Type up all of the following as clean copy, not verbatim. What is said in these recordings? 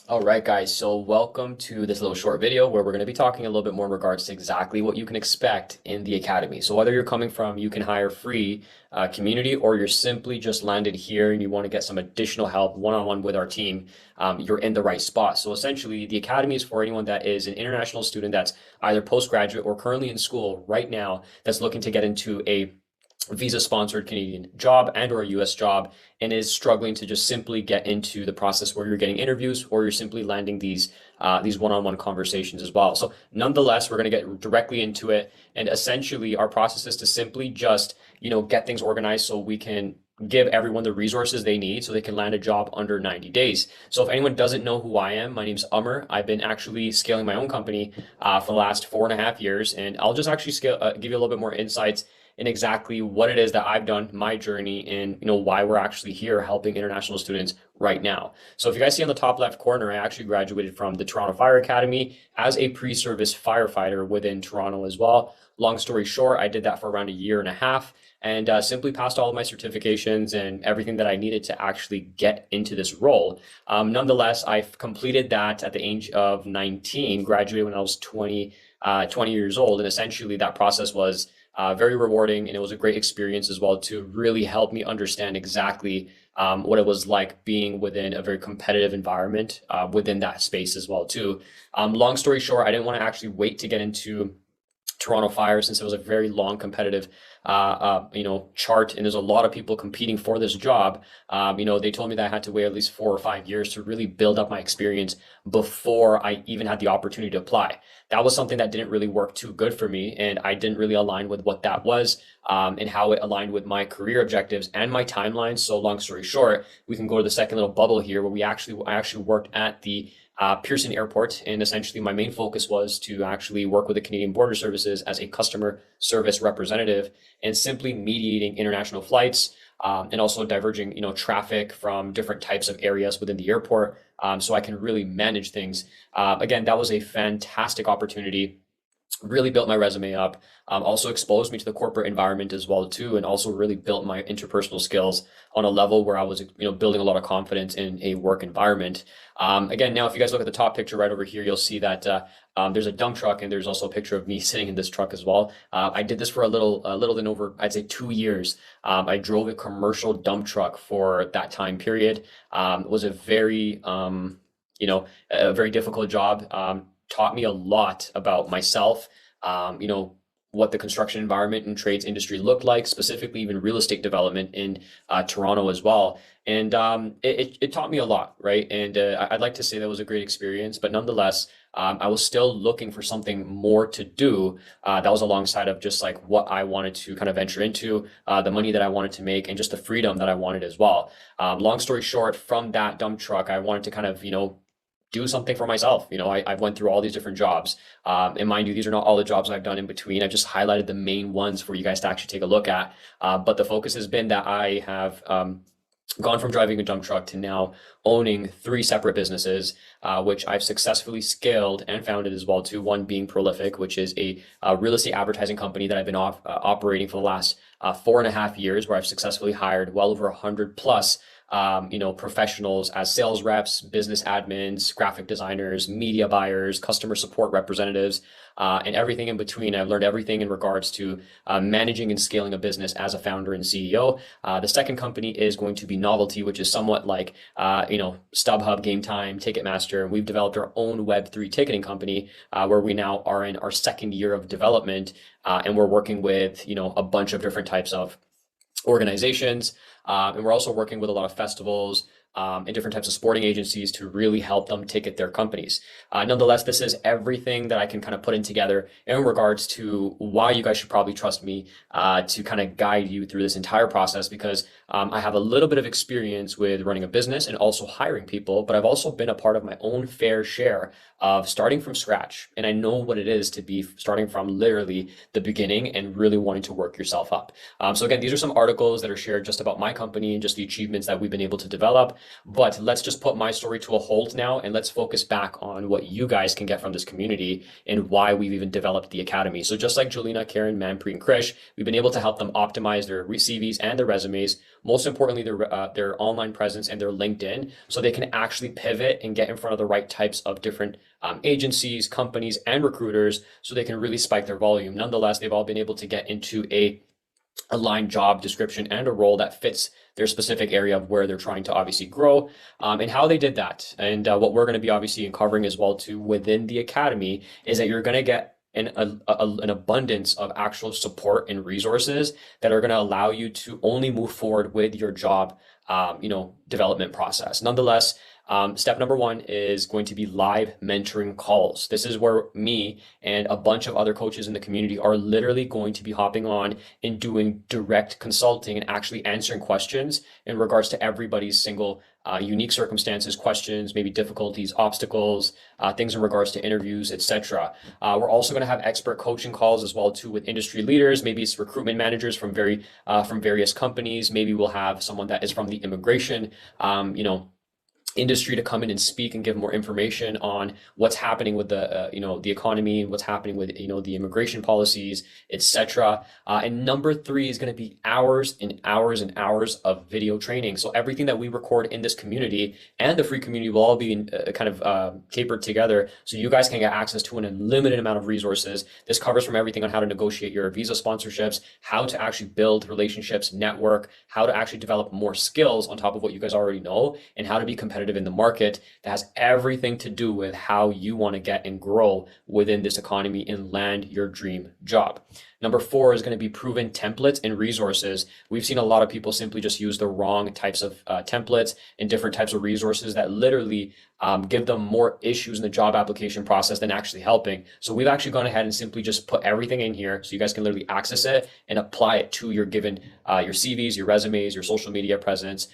All right, guys. So welcome to this little short video where we're going to be talking a little bit more in regards to exactly what you can expect in the academy. So whether you're coming from you can hire free community, or you're simply just landed here and you want to get some additional help one-on-one with our team, you're in the right spot. So essentially, the academy is for anyone that is an international student that's either postgraduate or currently in school right now that's looking to get into a visa sponsored Canadian job and or a US job and is struggling to just simply get into the process where you're getting interviews or you're simply landing these one-on-one conversations as well. So nonetheless, we're going to get directly into it, and essentially our process is to simply just, get things organized so we can give everyone the resources they need so they can land a job under 90 days. So if anyone doesn't know who I am, my name's Umar. I've been actually scaling my own company for the last 4.5 years, and I'll just actually give you a little bit more insights in exactly what it is that I've done, my journey, and why we're actually here helping international students right now. So if you guys see on the top left corner, I actually graduated from the Toronto Fire Academy as a pre-service firefighter within Toronto as well. Long story short, I did that for around a year and a half and simply passed all of my certifications and everything that I needed to actually get into this role. Nonetheless, I've completed that at the age of 19, graduated when I was 20 years old. And essentially that process was very rewarding, and it was a great experience as well to really help me understand exactly what it was like being within a very competitive environment within that space as well too. Long story short, I didn't want to actually wait to get into Toronto Fire since it was a very long competitive chart, and there's a lot of people competing for this job. They told me that I had to wait at least 4 or 5 years to really build up my experience before I even had the opportunity to apply. That was something that didn't really work too good for me, and I didn't really align with what that was, and how it aligned with my career objectives and my timeline. So long story short, we can go to the second little bubble here where I actually worked at the Pearson Airport, and essentially my main focus was to actually work with the Canadian Border Services as a customer service representative and simply mediating international flights, and also diverging, traffic from different types of areas within the airport, so I can really manage things. Again, that was a fantastic opportunity. Really built my resume up, also exposed me to the corporate environment as well too, and also really built my interpersonal skills on a level where I was, building a lot of confidence in a work environment. Again, now if you guys look at the top picture right over here, you'll see that there's a dump truck, and there's also a picture of me sitting in this truck as well. I did this for a little than over, I'd say, 2 years. I drove a commercial dump truck for that time period. It was a very difficult job. Taught me a lot about myself, what the construction environment and trades industry looked like, specifically even real estate development in Toronto as well. And it taught me a lot, right? And I'd like to say that was a great experience, but nonetheless, I was still looking for something more to do that was alongside of just like what I wanted to kind of venture into, the money that I wanted to make, and just the freedom that I wanted as well. Long story short, from that dump truck, I wanted to kind of, do something for myself. I've went through all these different jobs. And mind you, these are not all the jobs I've done in between. I've just highlighted the main ones for you guys to actually take a look at. But the focus has been that I have gone from driving a dump truck to now owning 3 separate businesses, which I've successfully scaled and founded as well too. One being Prolific, which is a real estate advertising company that I've been operating for the last 4.5 years, where I've successfully hired well over 100 plus professionals as sales reps, business admins, graphic designers, media buyers, customer support representatives, and everything in between. I've learned everything in regards to managing and scaling a business as a founder and CEO. The second company is going to be Novelty, which is somewhat like, StubHub, Game Time, Ticketmaster. And we've developed our own Web3 ticketing company, where we now are in our second year of development. And we're working with, a bunch of different types of organizations. And we're also working with a lot of festivals and different types of sporting agencies to really help them ticket their companies. Nonetheless, this is everything that I can kind of put in together in regards to why you guys should probably trust me to kind of guide you through this entire process, because I have a little bit of experience with running a business and also hiring people, but I've also been a part of my own fair share of starting from scratch. And I know what it is to be starting from literally the beginning and really wanting to work yourself up. So again, these are some articles that are shared just about my company and just the achievements that we've been able to develop. But let's just put my story to a halt now, and let's focus back on what you guys can get from this community and why we've even developed the academy. So just like Julina, Karen, Manpreet, and Krish, we've been able to help them optimize their CVs and their resumes most importantly, their online presence and their LinkedIn, so they can actually pivot and get in front of the right types of different agencies, companies, and recruiters, so they can really spike their volume. Nonetheless, they've all been able to get into a aligned job description and a role that fits their specific area of where they're trying to obviously grow, and how they did that. And what we're going to be obviously covering as well too within the academy is that you're going to get an abundance of actual support and resources that are going to allow you to only move forward with your job, development process. Nonetheless, step number one is going to be live mentoring calls. This is where me and a bunch of other coaches in the community are literally going to be hopping on and doing direct consulting and actually answering questions in regards to everybody's single unique circumstances, questions, maybe difficulties, obstacles, things in regards to interviews, etc. We're also going to have expert coaching calls as well too with industry leaders. Maybe it's recruitment managers from various companies. Maybe we'll have someone that is from the immigration, industry to come in and speak and give more information on what's happening with the economy, what's happening with the immigration policies, etc. And number three is going to be hours and hours and hours of video training. So everything that we record in this community and the free community will all be capered together, so you guys can get access to an unlimited amount of resources. This covers from everything on how to negotiate your visa sponsorships, how to actually build relationships, network, how to actually develop more skills on top of what you guys already know, and how to be competitive in the market. That has everything to do with how you want to get and grow within this economy and land your dream job. Number four is going to be proven templates and resources. We've seen a lot of people simply just use the wrong types of templates and different types of resources that literally give them more issues in the job application process than actually helping. So we've actually gone ahead and simply just put everything in here so you guys can literally access it and apply it to your given, your CVs, your resumes, your social media presence,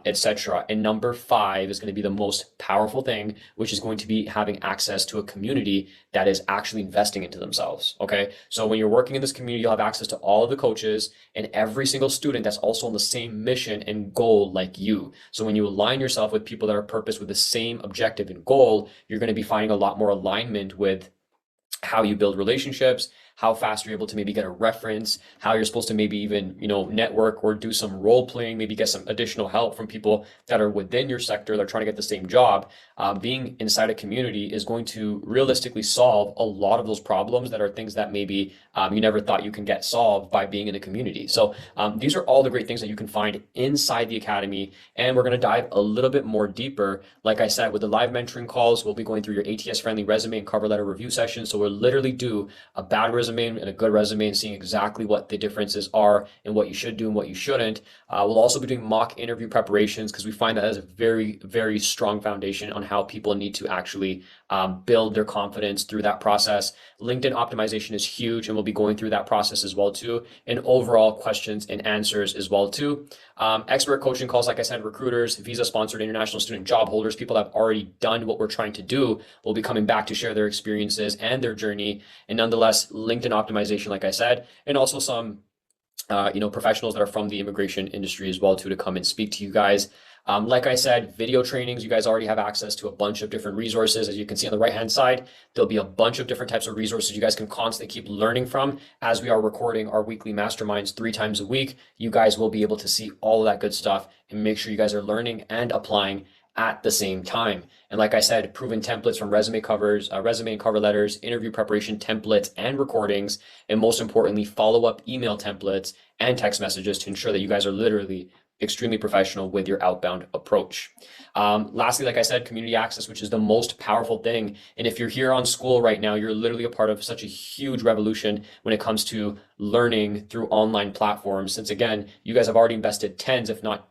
etc. And number five is going to be the most powerful thing, which is going to be having access to a community that is actually investing into themselves. Okay. So when you're working in this community, you'll have access to all of the coaches and every single student that's also on the same mission and goal like you. So when you align yourself with people that are purpose with the same objective and goal, you're going to be finding a lot more alignment with how you build relationships, how fast you're able to maybe get a reference, how you're supposed to maybe even, network or do some role playing, maybe get some additional help from people that are within your sector that are trying to get the same job. Being inside a community is going to realistically solve a lot of those problems that are things that maybe you never thought you can get solved by being in a community. So these are all the great things that you can find inside the academy. And we're going to dive a little bit more deeper. Like I said, with the live mentoring calls, we'll be going through your ATS friendly resume and cover letter review session. So we'll literally do a bad resume and a good resume and seeing exactly what the differences are and what you should do and what you shouldn't. We'll also be doing mock interview preparations because we find that as a very, very strong foundation on how people need to actually build their confidence through that process. LinkedIn optimization is huge, and we'll be going through that process as well too, and overall questions and answers as well too. Expert coaching calls, like I said, recruiters, visa sponsored international student job holders, people that have already done what we're trying to do will be coming back to share their experiences and their journey. And nonetheless, LinkedIn optimization, like I said, and also some professionals that are from the immigration industry as well too, to come and speak to you guys. Like I said, video trainings, you guys already have access to a bunch of different resources. As you can see on the right-hand side, there'll be a bunch of different types of resources you guys can constantly keep learning from. As we are recording our weekly masterminds 3 times a week, you guys will be able to see all of that good stuff and make sure you guys are learning and applying at the same time. And like I said, proven templates from resume covers, resume and cover letters, interview preparation templates and recordings, and most importantly, follow-up email templates and text messages to ensure that you guys are literally extremely professional with your outbound approach. Lastly, like I said, community access, which is the most powerful thing. And if you're here on school right now, you're literally a part of such a huge revolution when it comes to learning through online platforms. Since again, you guys have already invested tens, if not,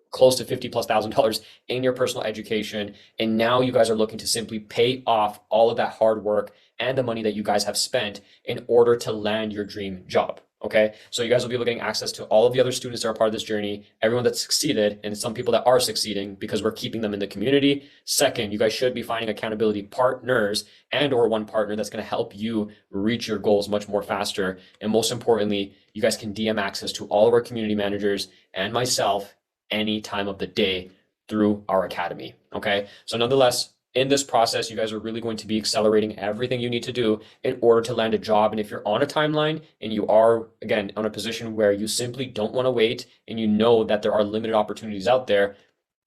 close to $50,000+ in your personal education. And now you guys are looking to simply pay off all of that hard work and the money that you guys have spent in order to land your dream job. Okay, so you guys will be getting access to all of the other students that are part of this journey, everyone that's succeeded, and some people that are succeeding because we're keeping them in the community. Second, you guys should be finding accountability partners and/or one partner that's going to help you reach your goals much more faster. And most importantly, you guys can DM access to all of our community managers and myself any time of the day through our academy. Okay, so nonetheless, In this process, you guys are really going to be accelerating everything you need to do in order to land a job. And if you're on a timeline and you are, again, on a position where you simply don't want to wait and you know that there are limited opportunities out there,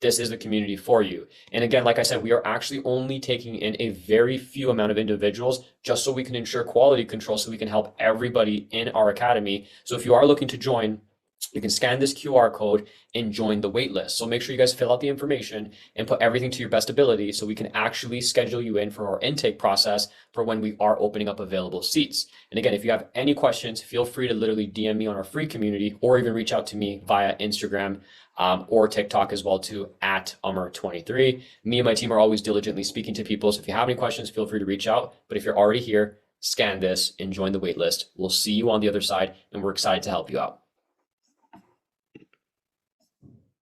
this is the community for you. And again, like I said, we are actually only taking in a very few amount of individuals just so we can ensure quality control so we can help everybody in our academy. So if you are looking to join, you can scan this QR code and join the waitlist. So make sure you guys fill out the information and put everything to your best ability so we can actually schedule you in for our intake process for when we are opening up available seats. And again, if you have any questions, feel free to literally DM me on our free community or even reach out to me via Instagram or TikTok as well too at Umar23. Me and my team are always diligently speaking to people. So if you have any questions, feel free to reach out. But if you're already here, scan this and join the waitlist. We'll see you on the other side and we're excited to help you out.